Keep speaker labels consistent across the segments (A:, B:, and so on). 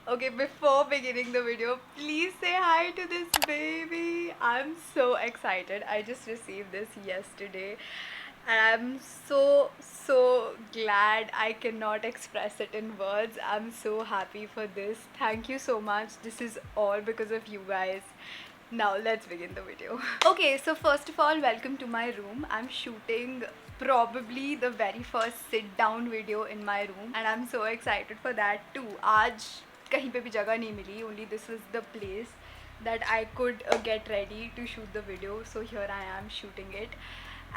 A: Okay, before beginning the video, please say hi to this baby. I'm so excited. I just received this yesterday and I'm so glad. I cannot express it in words. I'm so happy for this. Thank you so much. This is all because of you guys. Now let's begin the video. Okay, so first of all, welcome to my room. I'm shooting probably the very first sit down video in my room and I'm so excited for that too. आज कहीं पे भी जगह नहीं मिली, only this was the place that I could get ready to shoot the video. So here I am shooting it.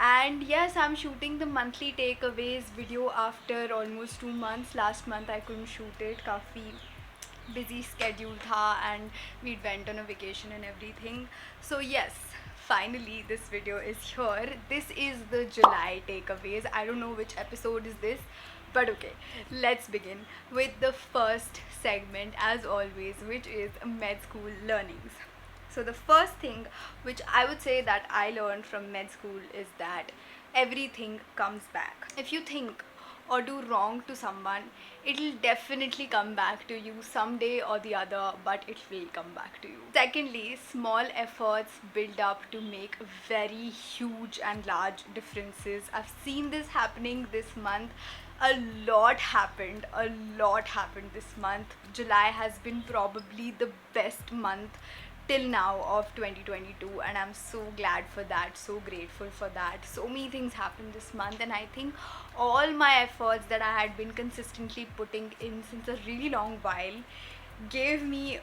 A: And yes, I'm shooting the monthly takeaways video after almost 2 months. Last month I couldn't shoot it, काफ़ी busy schedule tha and we went on a vacation and everything. So yes, finally this video is here. This is the July takeaways. I don't know which episode is this, but okay, let's begin with the first segment as always, which is med school learnings. So the first thing which I would say that I learned from med school is that everything comes back. If you think or do wrong to someone, it'll definitely come back to you someday or the other, but it will come back to you. Secondly, small efforts build up to make very huge and large differences. I've seen this happening this month. A lot happened this month. July has been probably the best month till now of 2022 and I'm so glad for that, so grateful for that. So many things happened this month and I think all my efforts that I had been consistently putting in since a really long while gave me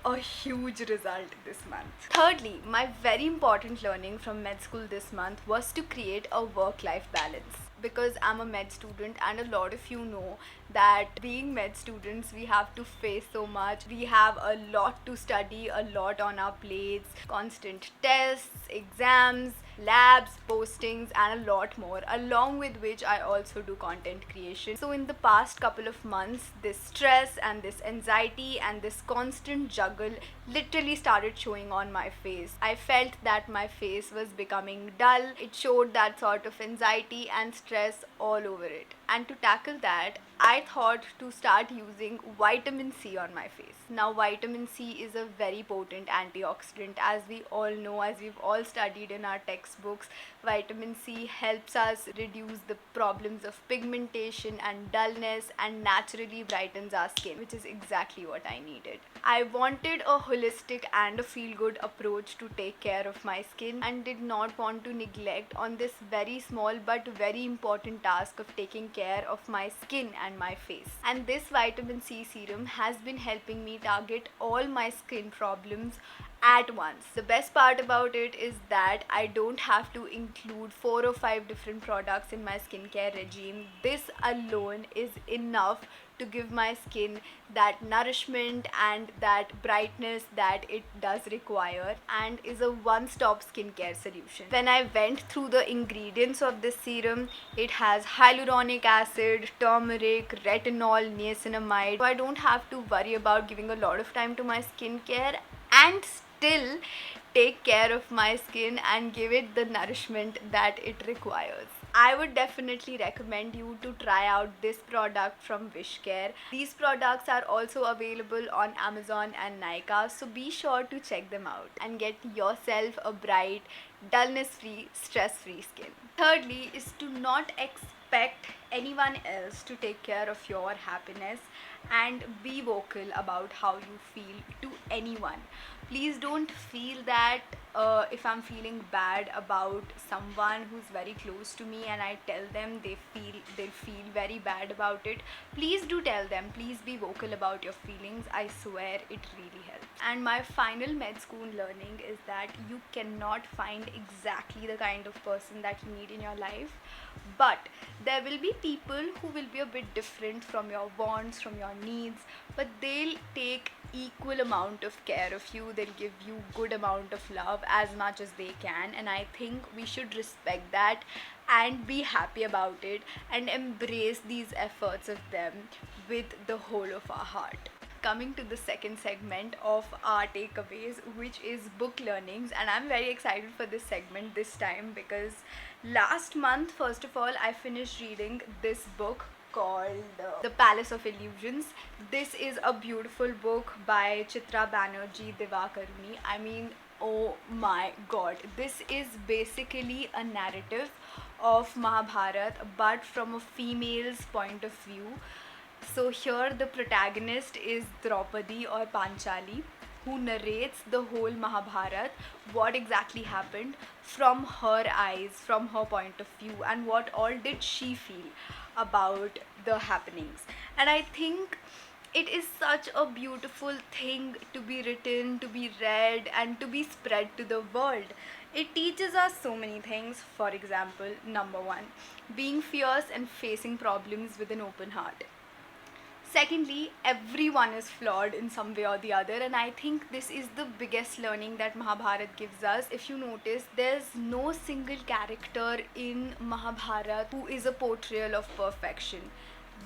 A: a huge result this month. Thirdly, my very important learning from med school this month was to create a work-life balance. Because I'm a med student and a lot of you know that being med students we have to face so much. We have a lot to study, a lot on our plates, constant tests, exams, labs, postings and a lot more, along with which I also do content creation. So in the past couple of months, this stress and this anxiety and this constant juggle literally started showing on my face. I felt that my face was becoming dull. It showed that sort of anxiety and stress all over it. And to tackle that, I thought to start using vitamin C on my face. Now, vitamin C is a very potent antioxidant, as we all know, as we've all studied in our textbooks. Vitamin C helps us reduce the problems of pigmentation and dullness and naturally brightens our skin, which is exactly what I needed. I wanted a holistic and a feel-good approach to take care of my skin and did not want to neglect on this very small but very important task of taking care of my skin and my face. And this vitamin C serum has been helping me target all my skin problems at once. The best part about it is that I don't have to include 4 or 5 different products in my skincare regime. This alone is enough to give my skin that nourishment and that brightness that it does require and is a one-stop skincare solution. When I went through the ingredients of this serum, it has hyaluronic acid, turmeric, retinol, niacinamide. So I don't have to worry about giving a lot of time to my skincare and still take care of my skin and give it the nourishment that it requires. I would definitely recommend you to try out this product from Wishcare. These products are also available on Amazon and Nykaa, so be sure to check them out and get yourself a bright, dullness-free, stress-free skin. Thirdly is to not expect anyone else to take care of your happiness and be vocal about how you feel to anyone. Please don't feel that if I'm feeling bad about someone who's very close to me and I tell them they'll feel very bad about it. Please do tell them. Please be vocal about your feelings. I swear it really helps. And my final med school learning is that you cannot find exactly the kind of person that you need in your life, but there will be people who will be a bit different from your wants, from your needs, but they'll take equal amount of care of you. They'll give you good amount of love as much as they can, and I think we should respect that and be happy about it and embrace these efforts of them with the whole of our heart. Coming to the second segment of our takeaways, which is book learnings, and I'm very excited for this segment this time because last month, first of all, I finished reading this book called The Palace of Illusions. This is a beautiful book by Chitra Banerjee Divakaruni. I mean, oh my god, this is basically a narrative of Mahabharat but from a female's point of view. So here the protagonist is Draupadi or Panchali, who narrates the whole Mahabharat, what exactly happened from her eyes, from her point of view, and what all did she feel about the happenings. And I think it is such a beautiful thing to be written, to be read, and to be spread to the world. It teaches us so many things. For example, number one, being fierce and facing problems with an open heart. Secondly, everyone is flawed in some way or the other, and I think this is the biggest learning that Mahabharat gives us. If you notice, there's no single character in Mahabharat who is a portrayal of perfection.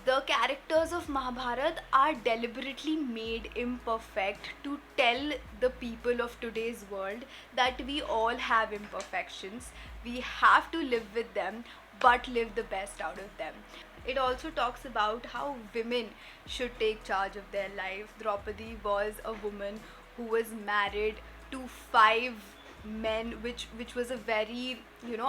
A: The characters of Mahabharat are deliberately made imperfect to tell the people of today's world that we all have imperfections. We have to live with them, but live the best out of them. It also talks about how women should take charge of their life. Draupadi was a woman who was married to five men, which was a very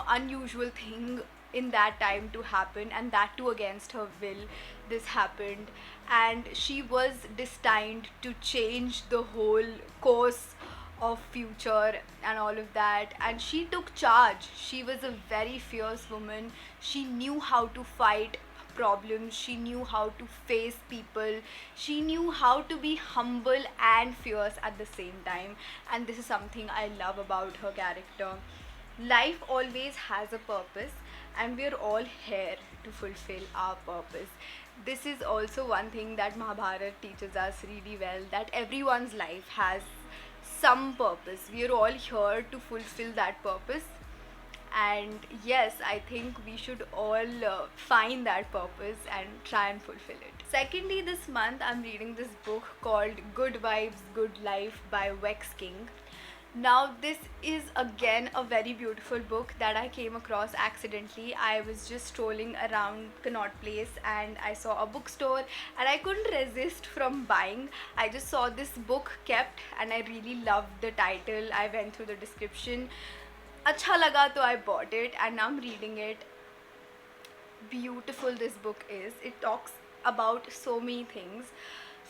A: unusual thing in that time to happen, and that too against her will. This happened, and she was destined to change the whole course of future and all of that, and she took charge. She was a very fierce woman. She knew how to fight problems, she knew how to face people, she knew how to be humble and fierce at the same time, and this is something I love about her character. Life always has a purpose, and we're all here to fulfill our purpose. This is also one thing that Mahabharat teaches us really well, that everyone's life has some purpose. We're all here to fulfill that purpose, and yes, I think we should all find that purpose and try and fulfill it. Secondly, this month I'm reading this book called Good Vibes Good Life by Vex King. Now, this is again a very beautiful book that I came across accidentally. I was just strolling around Connaught Place and I saw a bookstore and I couldn't resist from buying. I just saw this book kept and I really loved the title. I went through the description. Acha laga, so I bought it and now I'm reading it. Beautiful this book is. It talks about so many things.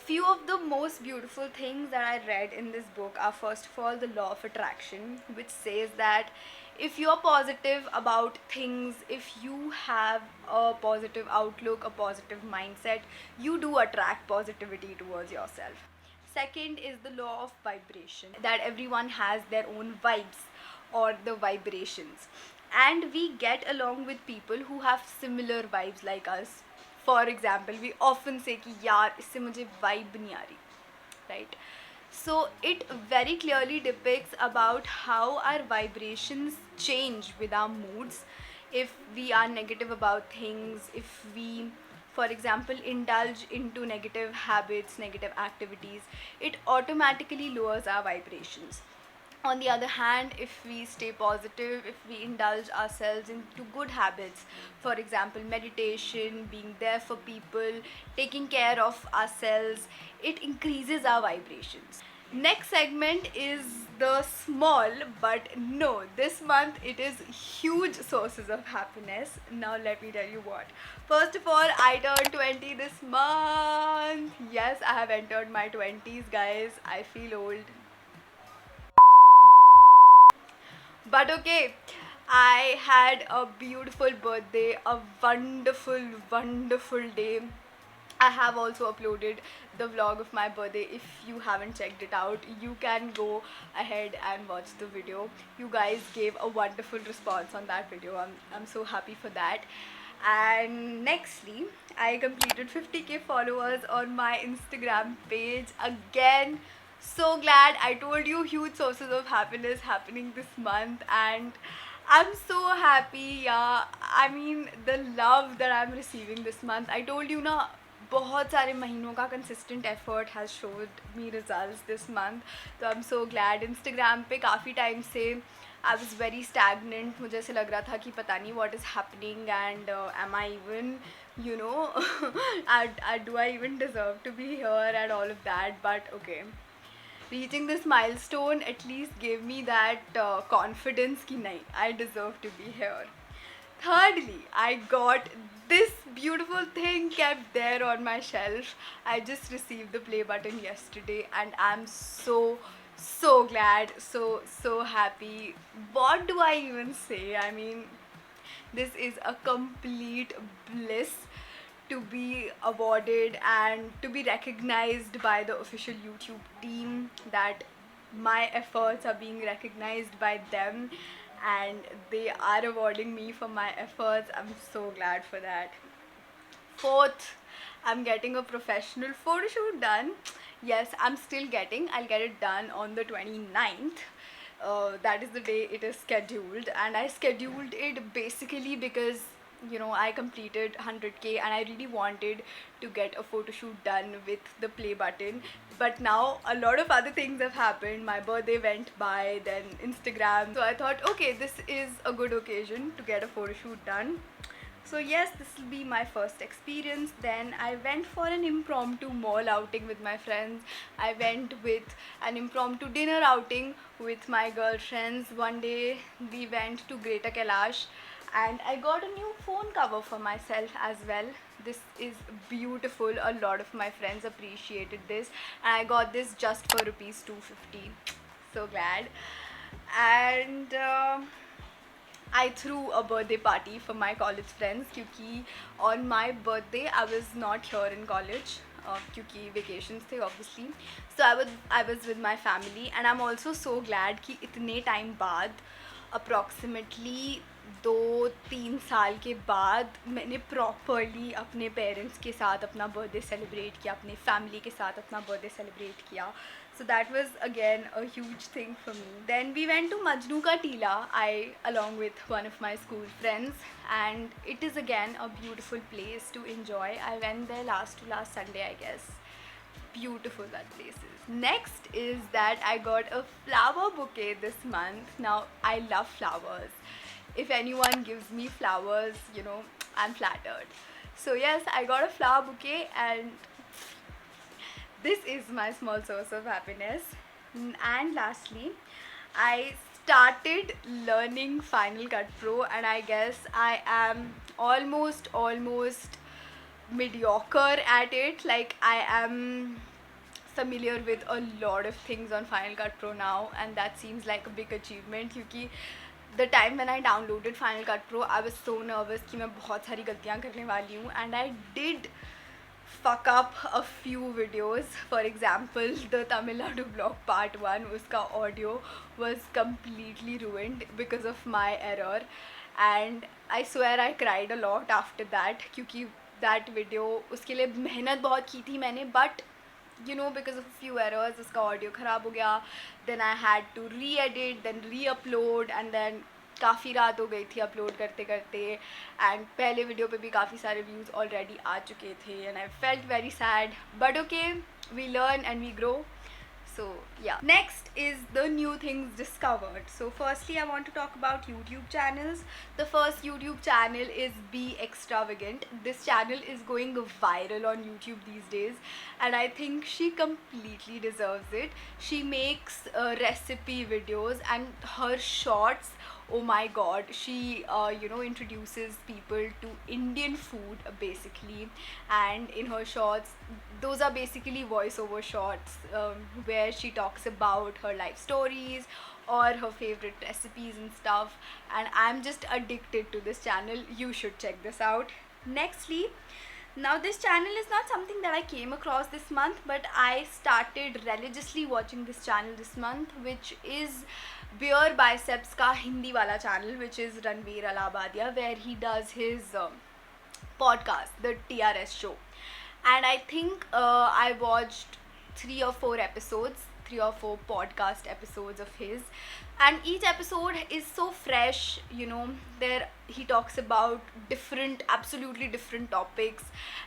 A: Few of the most beautiful things that I read in this book are, first of all, the law of attraction, which says that if you're positive about things, if you have a positive outlook, a positive mindset, you do attract positivity towards yourself. Second is the law of vibration, that everyone has their own vibes or the vibrations, and we get along with people who have similar vibes like us. For example, we often say कि यार इससे मुझे vibe नहीं आ रही, right? So it very clearly depicts about how our vibrations change with our moods. If we are negative about things, if we, for example, indulge into negative habits, negative activities, it automatically lowers our vibrations. On the other hand, if we stay positive, if we indulge ourselves into good habits, for example, meditation, being there for people, taking care of ourselves, it increases our vibrations. Next segment is the small, but no, this month it is huge sources of happiness. Now let me tell you what. First of all, I turned 20 this month. Yes, I have entered my 20s, guys. I feel old. But okay, I had a beautiful birthday, a wonderful, wonderful day. I have also uploaded the vlog of my birthday. If you haven't checked it out, you can go ahead and watch the video. You guys gave a wonderful response on that video. I'm so happy for that. And nextly, I completed 50k followers on my Instagram page. Again, so glad. I told you, huge sources of happiness happening this month, and I'm so happy. Yeah, I mean, the love that I'm receiving this month. I told you na, बहुत सारे महीनों का consistent effort has showed me results this month. तो I'm so glad. Instagram पे काफ़ी time से I was very stagnant. मुझे ऐसे लग रहा था कि पता नहीं what is happening and am I even you know, do I even deserve to be here and all of that? But okay, reaching this milestone at least gave me that confidence ki nahi, I deserve to be here. Thirdly, I got this beautiful thing kept there on my shelf. I just received the play button yesterday and I'm so glad, so happy. What do I even say? I mean, this is a complete bliss to be awarded and to be recognized by the official YouTube team, that my efforts are being recognized by them and they are awarding me for my efforts. I'm so glad for that. Fourth, I'm getting a professional photo shoot done. Yes, I'll get it done on the 29th. That is the day it is scheduled, and I scheduled it basically because I completed 100k and I really wanted to get a photo shoot done with the play button. But now a lot of other things have happened. My birthday went by, then Instagram. So I thought, okay, this is a good occasion to get a photo shoot done. So yes, this will be my first experience. Then I went for an impromptu mall outing with my friends. I went with an impromptu dinner outing with my girlfriends. One day we went to Greater Kailash and I got a new phone cover for myself as well. This is beautiful. A lot of my friends appreciated this and I got this just for rupees 250. So glad. And I threw a birthday party for my college friends क्योंकि on my birthday I was not here in college क्योंकि vacations थे obviously. So I was with my family and I'm also so glad कि इतने time बाद approximately 2-3 साल के बाद मैंने प्रॉपरली अपने पेरेंट्स के साथ अपना बर्थडे सेलिब्रेट किया, अपने फैमिली के साथ अपना बर्थडे सेलिब्रेट किया. So that was again a huge thing for me. Then we went to Majnu Ka Tila, along with one of my school friends, and it is again a beautiful place to enjoy. I went there last Sunday, I guess. Beautiful that place is. Next is that I got a flower bouquet this month. Now I love flowers. If anyone gives me flowers, I'm flattered. So yes, I got a flower bouquet and this is my small source of happiness. And lastly, I started learning Final Cut Pro and I guess I am almost mediocre at it. Like, I am familiar with a lot of things on Final Cut Pro now and that seems like a big achievement क्योंकि the time when I downloaded Final Cut Pro, I was so nervous कि मैं बहुत सारी गलतियाँ करने वाली हूँ and I did fuck up a few videos. For example, the Tamil Nadu vlog part 1, uska audio was completely ruined because of my error and I swear I cried a lot after that क्योंकि that video उसके लिए मेहनत बहुत की थी मैंने, but because of a few errors uska audio खराब हो गया. Then I had to re-edit, then re-upload and then काफ़ी रात हो गई थी अपलोड करते करते एंड पहले वीडियो पे भी काफ़ी सारे व्यूज़ ऑलरेडी आ चुके थे and I felt very sad but okay we learn and we grow. So yeah, next is the new things discovered. So firstly, I want to talk about YouTube channels. The first YouTube channel is Be Extravagant. This channel is going viral on YouTube these days and I think she completely deserves it. She makes recipe videos and her shorts, oh my god, she introduces people to Indian food basically, and in her shorts those are basically voiceover shots where she talks about her life stories or her favorite recipes and stuff, and I'm just addicted to this channel. You should check this out. Nextly, now this channel is not something that I came across this month, but I started religiously watching this channel this month, which is Beer Biceps ka Hindi wala channel, which is Ranveer Alabadia, where he does his podcast, the TRS show. And I think I watched 3 or 4 episodes, 3 or 4 podcast episodes of his, and each episode is so fresh. There he talks about absolutely different topics,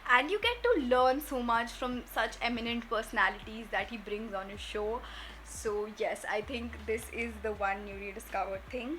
A: and you get to learn so much from such eminent personalities that he brings on his show. So yes, I think this is the one newly discovered thing.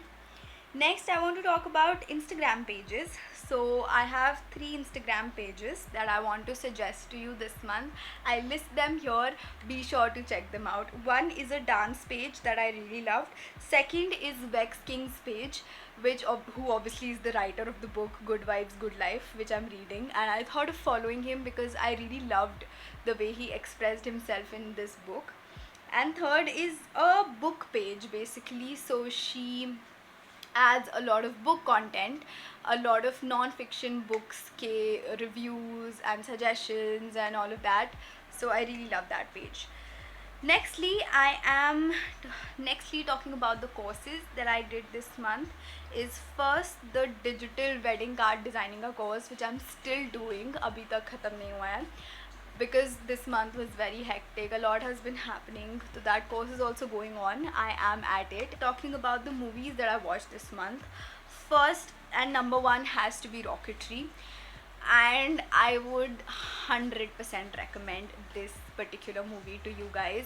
A: Next, I want to talk about Instagram pages. So, I have 3 Instagram pages that I want to suggest to you this month. I list them here. Be sure to check them out. One is a dance page that I really loved. Second is Vex King's page, who obviously is the writer of the book Good Vibes, Good Life, which I'm reading. And I thought of following him because I really loved the way he expressed himself in this book. And third is a book page basically. So she adds a lot of book content, a lot of non-fiction books ke reviews and suggestions and all of that. So I really love that page. Nextly, I am nextly talking about the courses that I did this month. Is first the digital wedding card designing a course, which I'm still doing. Abhi tak khatam nahi hua hai because this month was very hectic. A lot has been happening, so that course is also going on. I am at it. Talking about the movies that I watched this month, first and number one has to be Rocketry, and I would 100% recommend this particular movie to you guys.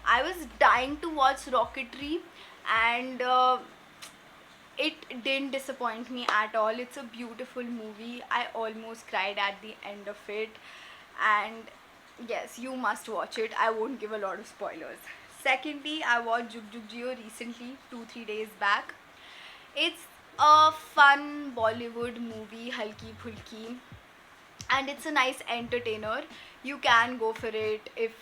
A: I was dying to watch Rocketry, and it didn't disappoint me at all. It's a beautiful movie. I almost cried at the end of it, and yes, you must watch it. I won't give a lot of spoilers. Secondly, I watched Jug Jug Jio recently, 2-3 days back. It's a fun Bollywood movie, halki phulki, and it's a nice entertainer. You can go for it if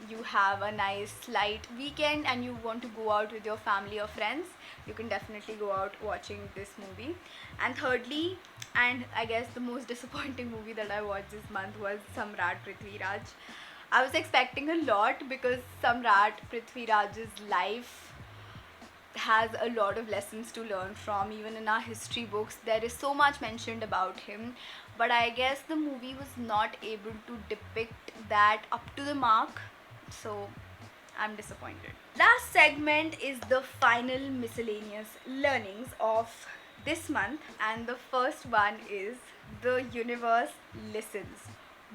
A: you have a nice light weekend and you want to go out with your family or friends. You can definitely go out watching this movie. And thirdly, and I guess the most disappointing movie that I watched this month was Samrat Prithviraj. I was expecting a lot because Samrat Prithviraj's life has a lot of lessons to learn from. Even in our history books, there is so much mentioned about him, but I guess the movie was not able to depict that up to the mark. So I'm disappointed. Last segment is the final miscellaneous learnings of this month, and the first one is the universe listens,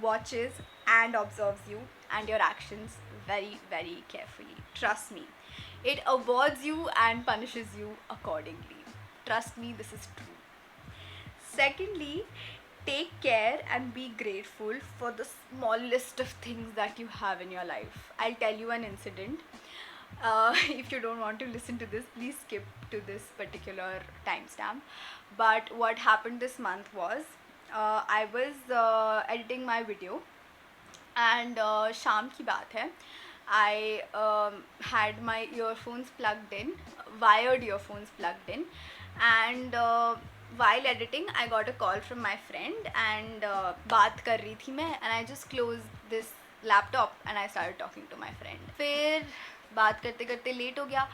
A: watches, and observes you and your actions very, very carefully. Trust me. It awards you and punishes you accordingly. Trust me, this is true. Secondly, take care and be grateful for the smallest of things that you have in your life. I'll tell you an incident. If you don't want to listen to this, please skip to this particular timestamp. But what happened this month was I was editing my video, and शाम की बात है. I had my earphones plugged in, wired earphones plugged in, and while editing I got a call from my friend, and बात कर रही थी मैं, and I just closed this laptop and I started talking to my friend. फिर बात करते करते late हो गया.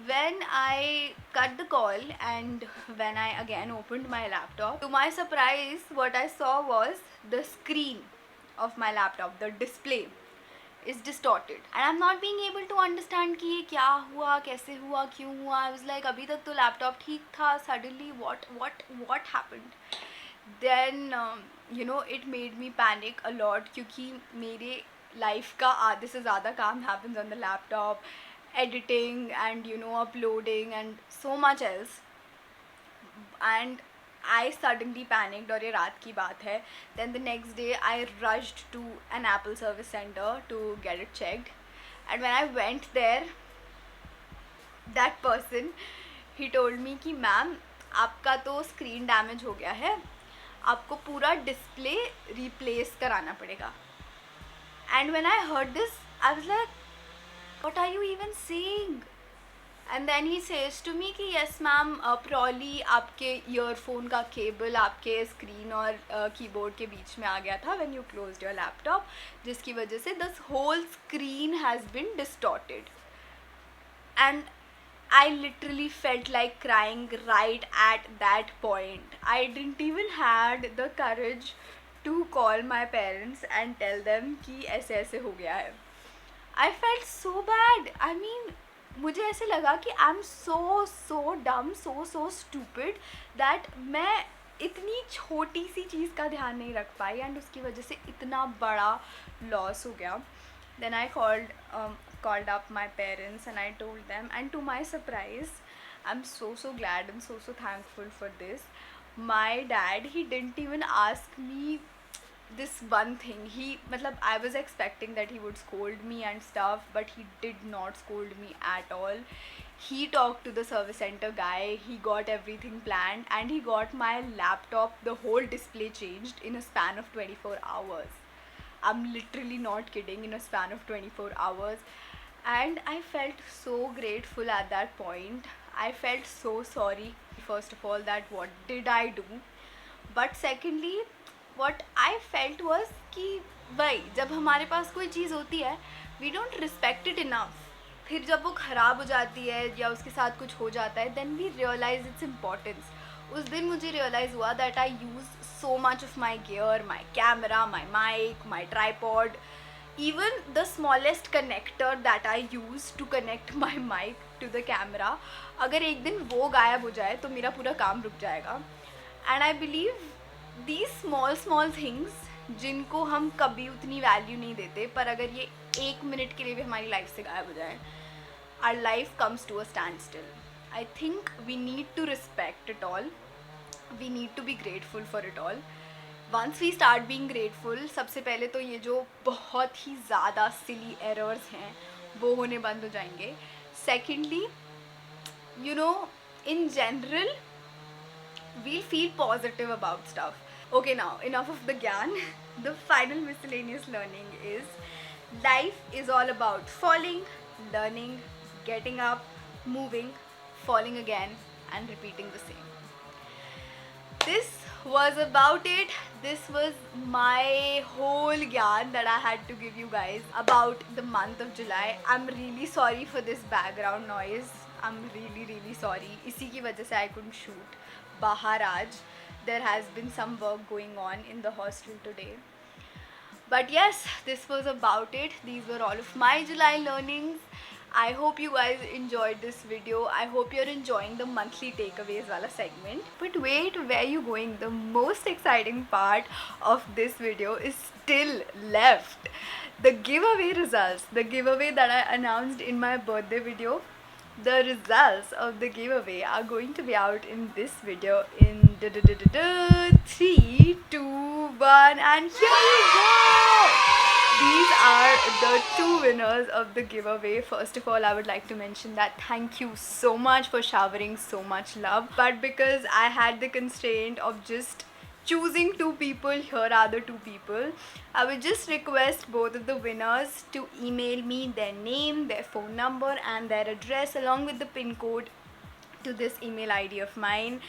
A: When I cut the call and when I again opened my laptop, to my surprise, what I saw was the screen of my laptop, the display is distorted, and I'm not being able to understand कि ये क्या हुआ, कैसे हुआ, क्यों हुआ. I was like, अभी तक तो laptop ठीक था, suddenly what happened? Then it made me panic a lot क्योंकि मेरे life का आधे से ज़्यादा काम happens on the laptop, editing and uploading and so much else. And I suddenly panicked, और ये रात की बात है. Then the next day I rushed to an Apple service center to get it checked, and when I went there, that person, he told me कि ma'am आपका तो screen damage हो गया है, आपको पूरा डिस्प्ले रिप्लेस कराना पड़ेगा. And when I heard this, I was like, what are you even saying? And then he says to me कि yes मैम, probably आपके ईयरफोन का केबल आपके स्क्रीन और कीबोर्ड के बीच में आ गया था when you closed your laptop, जिसकी वजह से this whole screen has been distorted. And I literally felt like crying right at that point. I didn't even had the courage to call my parents and tell them कि ऐसे ऐसे हो गया है. I felt so bad. I mean, मुझे ऐसे लगा कि आई एम सो डम, सो स्टूपिड दैट मैं इतनी छोटी सी चीज़ का ध्यान नहीं रख पाई, एंड उसकी वजह से इतना बड़ा लॉस हो गया. Then I called up my parents and I told them, and to my surprise I'm so glad and so thankful for this. My dad, he didn't even ask me this one thing. He matlab, I was expecting that he would scold me and stuff, but he did not scold me at all. He talked to the service center guy, he got everything planned, and he got my laptop, the whole display changed in a span of 24 hours. I'm literally not kidding, in a span of 24 hours. And I felt so grateful at that point. I felt so sorry, first of all, that what did I do. But secondly what I felt was कि भाई जब हमारे पास कोई चीज़ होती है we don't respect it enough. फिर जब वो ख़राब हो जाती है या उसके साथ कुछ हो जाता है then we realize its importance. उस दिन मुझे रियलाइज़ हुआ that I use so much of my gear, my camera, my mike, my tripod, even the smallest connector that I use to connect my mic to the camera, अगर एक दिन वो गायब हो जाए तो मेरा पूरा काम रुक जाएगा. And I believe these small things जिनको हम कभी उतनी वैल्यू नहीं देते, पर अगर ये 1 मिनट के लिए भी हमारी लाइफ से गायब हो जाए, our life comes to a standstill. I think we need to respect it all, we need to be grateful for it all. Once we start being grateful, सबसे पहले तो ये जो बहुत ही ज़्यादा सिली एरर्स हैं वो होने बंद हो जाएंगे. Secondly, you know, in general we'll feel positive about stuff. Okay, now enough of the gyan. The final miscellaneous learning is life is all about falling, learning, getting up, moving, falling again, and repeating the same. This was about it. This was my whole gyan that I had to give you guys about the month of July. I'm really sorry for this background noise. I'm really sorry. इसी की वजह से I couldn't shoot. Bahar aaj. There has been some work going on in the hostel today. But yes, this was about it. These were all of my July learnings. I hope you guys enjoyed this video. I hope you're enjoying the monthly takeaways wala segment. But wait, where are you going? The most exciting part of this video is still left. The giveaway results. The giveaway that I announced in my birthday video. The results of the giveaway are going to be out in this video in 3, 2, 1, and here you go! These are the 2 winners of the giveaway. First of all, I would like to mention that thank you so much for showering so much love. But because I had the constraint of just choosing 2 people, here are the 2 people. I would just request both of the winners to email me their name, their phone number and their address along with the pin code to this email ID of mine.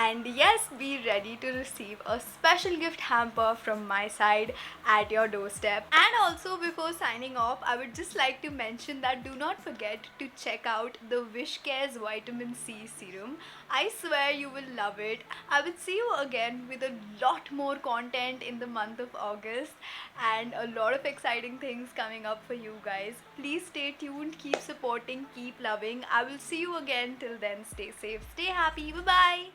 A: And yes, be ready to receive a special gift hamper from my side at your doorstep. And also, before signing off, I would just like to mention that do not forget to check out the Wish Care's Vitamin C serum. I swear you will love it. I will see you again with a lot more content in the month of August and a lot of exciting things coming up for you guys. Please stay tuned, keep supporting, keep loving. I will see you again. Till then, stay safe, stay happy. Bye bye.